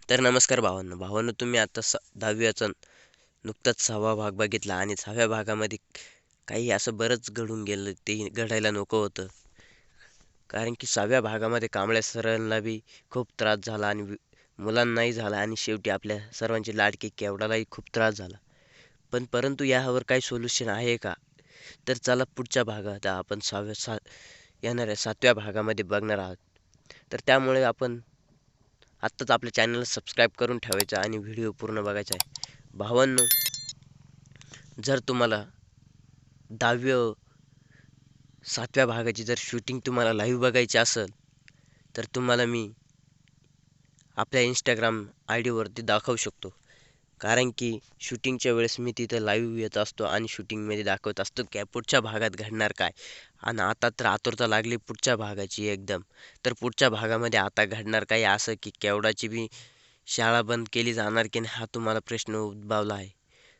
तर नमस्कार भावांनो, तुम्ही आता 10वीचा नुकताच 6वा भाग बघितला आणि 6व्या भागामध्ये काही असं बरंच घडून गेलं ते घडायला नको होतं. कारण की 6व्या भागामध्ये कांबळे सरांना बी खूप त्रास झाला आणि मुलांनाही झाला आणि शेवटी आपल्या सर्वांची लाडकी केवढालाही खूप त्रास झाला. परंतु यावर काही सोल्युशन आहे का? तर चला पुढच्या भागात आपण येणाऱ्या 7व्या भागामध्ये बघणार आहोत. तर त्यामुळे आपण आत्ताच आपल्या चॅनलला सबस्क्राईब करून ठेवायचं आणि व्हिडिओ पूर्ण बघायचा आहे. भावांनो, जर तुम्हाला 10वी 7व्या भागाची जर शूटिंग तुम्हाला लाईव्ह बघायची असेल, तर तुम्हाला मी आपल्या इंस्टाग्राम आय डीवरती दाखवू शकतो. कारण की शूटिंगच्या वेळेस मी तिथं लाईव्ह येत असतो आणि शूटिंगमध्ये दाखवत असतो की पुढच्या भागात घडणार काय. आणि आता तर आतुरता लागली पुढच्या भागाची एकदम. तर पुढच्या भागामध्ये आता घडणार काय असं की केवडाची बी शाळा बंद केली जाणार की नाही हा तुम्हाला प्रश्न उद्भवला आहे.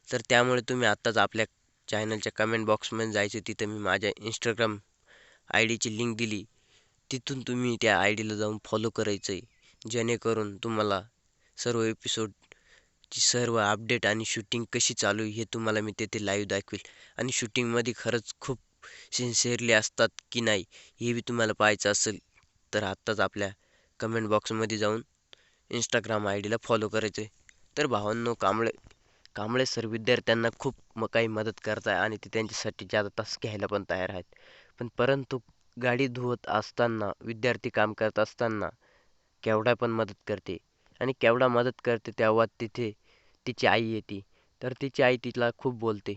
तर त्यामुळे तुम्ही आत्ताच आपल्या चॅनलच्या कमेंट बॉक्समध्ये जायचं. तिथं मी माझ्या इंस्टाग्राम आय डीची लिंक दिली. तिथून तुम्ही त्या आय डीला जाऊन फॉलो करायचं आहे. जेणेकरून तुम्हाला सर्व एपिसोडची सर्व अपडेट आणि शूटिंग कशी चालू आहे हे तुम्हाला मी तेथे लाईव्ह दाखवेल. आणि शूटिंगमध्ये खरंच खूप सिन्सिअरली असतात की नाही हे बी तुम्हाला पाहायचं असेल तर आत्ताच आपल्या कमेंट बॉक्समध्ये जाऊन इंस्टाग्राम आय डीला फॉलो करायचं आहे. तर भावांनो, कांबळे सर विद्यार्थ्यांना खूप काही मदत करत आहे आणि ते त्यांच्यासाठी ज्यादा तास घ्यायला पण तयार आहेत. परंतु गाडी धुवत असताना, विद्यार्थी काम करत असताना केवढा पण मदत करते आणि केवढा मदत करते तेव्हा तिथे तिची आई येते. तर तिची आई तिला खूप बोलते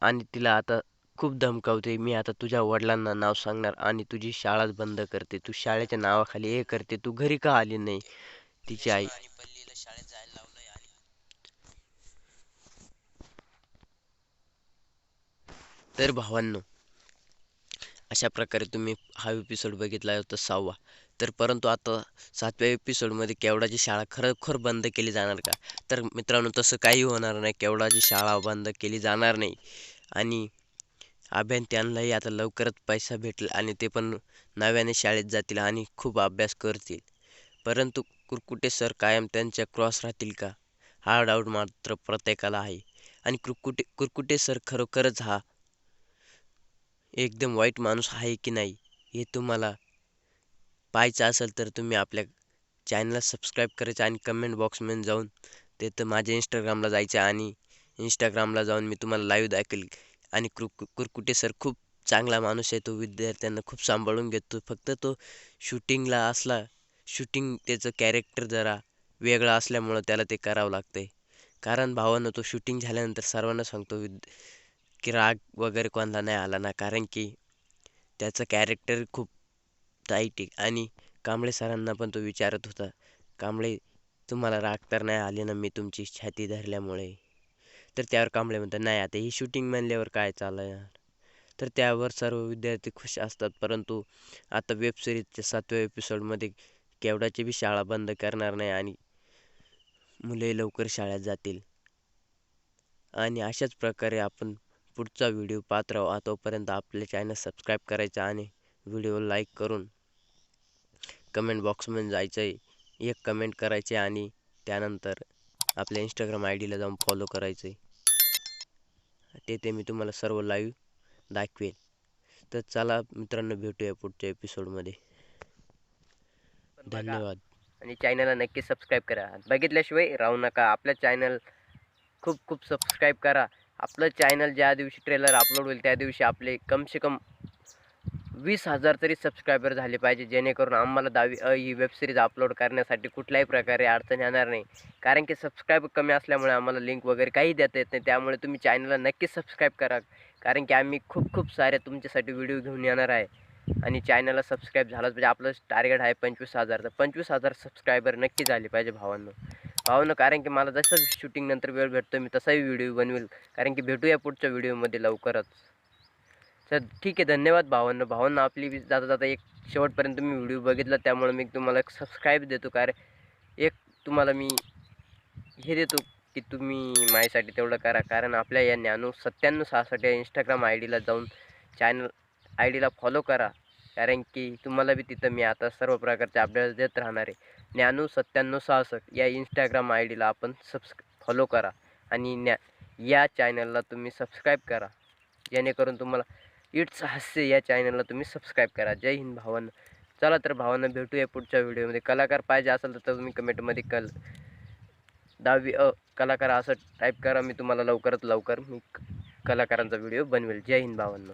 आणि तिला आता खूप धमकावते. मी आता तुझ्या वडिलांना नाव सांगणार आणि तुझी शाळाच बंद करते. तू शाळेच्या नावाखाली हे करते. तू घरी का आली नाही? तिची आई. आणि पल्लीला शाळेत जायला लावलंय आणि तर भावांनो, अशा प्रकारे तुम्ही हा एपिसोड बघितला होता 6वा. तर परंतु आता 7व्या एपिसोडमध्ये केवडाची शाळा खरोखर बंद केली जाणार का? तर मित्रांनो, तसं काही होणार नाही. केवडाची शाळा बंद केली जाणार नाही आणि अभ्यर्थ्यांनाही आता लवकरच पैसा भेटेल आणि ते पण नव्याने शाळेत जातील आणि खूप अभ्यास करतील. परंतु कुरकुटे सर कायम त्यांच्या क्रॉस राहतील का? हा डाऊट मात्र प्रत्येकाला आहे. आणि कुरकुटे सर खरोखरच हा एकदम वाईट माणूस आहे की नाही हे तुम्हाला पाहायचं असेल तर तुम्ही आपल्या चॅनलला सबस्क्राईब करायचं आणि कमेंट बॉक्समध्ये जाऊन तिथं माझ्या इंस्टाग्रामला जायचं आणि इंस्टाग्रामला जाऊन मी तुम्हाला लाईव्ह दाखवेल. आणि कुरकुटे सर खूप चांगला माणूस आहे. तो विद्यार्थ्यांना खूप सांभाळून घेतो. फक्त तो शूटिंगला असला, शूटिंग त्याचं कॅरेक्टर जरा वेगळं असल्यामुळं त्याला ते करावं लागतंय. कारण भावानं तो शूटिंग झाल्यानंतर सर्वांना सांगतो की राग वगैरे कोणाला नाही आला ना, कारण की त्याचं कॅरेक्टर खूप टाईट आहे. आणि कांबळे सरांना पण तो विचारत होता, कांबळे तुम्हाला राग तर नाही आले ना मी तुमची छाती धरल्यामुळे? तर त्यावर कांबळे म्हणतात, नाही आता ही शूटिंग म्हणल्यावर काय चालणार. तर त्यावर सर्व विद्यार्थी खुश असतात. परंतु आता वेब सिरीजच्या 7व्या एपिसोडमध्ये केवडाची बी शाळा बंद करणार नाही आणि मुले लवकर शाळेत जातील. आणि अशाच प्रकारे आपण पुढचा व्हिडिओ पाहत राहू. तोपर्यंत आपले चॅनल सबस्क्राईब करायचं आणि व्हिडिओ लाईक करून कमेंट बॉक्समध्ये जायचं आहे. एक कमेंट करायचे आणि त्यानंतर आपल्या इंस्टाग्राम आय डीला जाऊन फॉलो करायचं आहे. तेथे मी तुम्हाला सर्व लाईव्ह दाखवेल. तर चला मित्रांनो, भेटूया पुढच्या एपिसोडमध्ये. धन्यवाद. आणि चॅनलला नक्की सबस्क्राईब करा. बघितल्याशिवाय राहू नका. आपलं चॅनल खूप खूप सबस्क्राईब करा. आपलं चॅनल ज्या दिवशी ट्रेलर अपलोड होईल त्या दिवशी आपले कम से कम 20,000 तरी सबस्क्रायबर झाले पाहिजे, जेणेकरून आम्हाला 10वी ही वेब सिरीज अपलोड करण्यासाठी कुठल्याही प्रकारे अडचण येणार नाही. कारण की सबस्क्राईब कमी असल्यामुळे आम्हाला लिंक वगैरे काही देता येत नाही. त्यामुळे तुम्ही चॅनलला नक्की सबस्क्राईब करा. कारण की आम्ही खूप खूप सारे तुमच्यासाठी व्हिडिओ घेऊन येणार आहे. आणि चॅनलला सबस्क्राईब झालंच म्हणजे आपलं टार्गेट आहे 25,000. तर 25,000 सबस्क्रायबर नक्की झाले पाहिजे भावांनो. कारण की मला जसं शूटिंग नंतर वेळ भेटतो मी तसाही व्हिडिओ बनवेल. कारण की भेटूया पुढच्या व्हिडिओमध्ये लवकरच. तर ठीक आहे, धन्यवाद भावांनो. आपली जाता जाता एक शेवटपर्यंत मी व्हिडिओ बघितला त्यामुळे मी तुम्हाला एक सबस्क्राईब देतो. कारण एक तुम्हाला मी हे देतो की तुम्ही माझ्यासाठी तेवढं करा. कारण आपल्या या 9766 या इंस्टाग्राम आय डीला जाऊन चॅनल आय डीला फॉलो करा. कारण की तुम्हाला बी तिथं मी आता सर्व प्रकारचे अपडेट्स देत राहणार आहे. ज्ञानू9766 या इंस्टाग्राम आय डीला आपण फॉलो करा आणि या चॅनलला तुम्ही सबस्क्राईब करा, जेणेकरून तुम्हाला इट्स हास्य या चॅनलला तुम्ही सबस्क्राईब करा. जय हिंद भावांनो. चला तर भावांनो, भेटूया पुढच्या व्हिडिओमध्ये. कलाकार पाहिजे असेल तर तुम्ही कमेंटमध्ये 10वी कलाकार असं टाईप करा. मी तुम्हाला लवकरात लवकर कलाकारांचा व्हिडिओ बनवेल. जय हिंद भावांनो.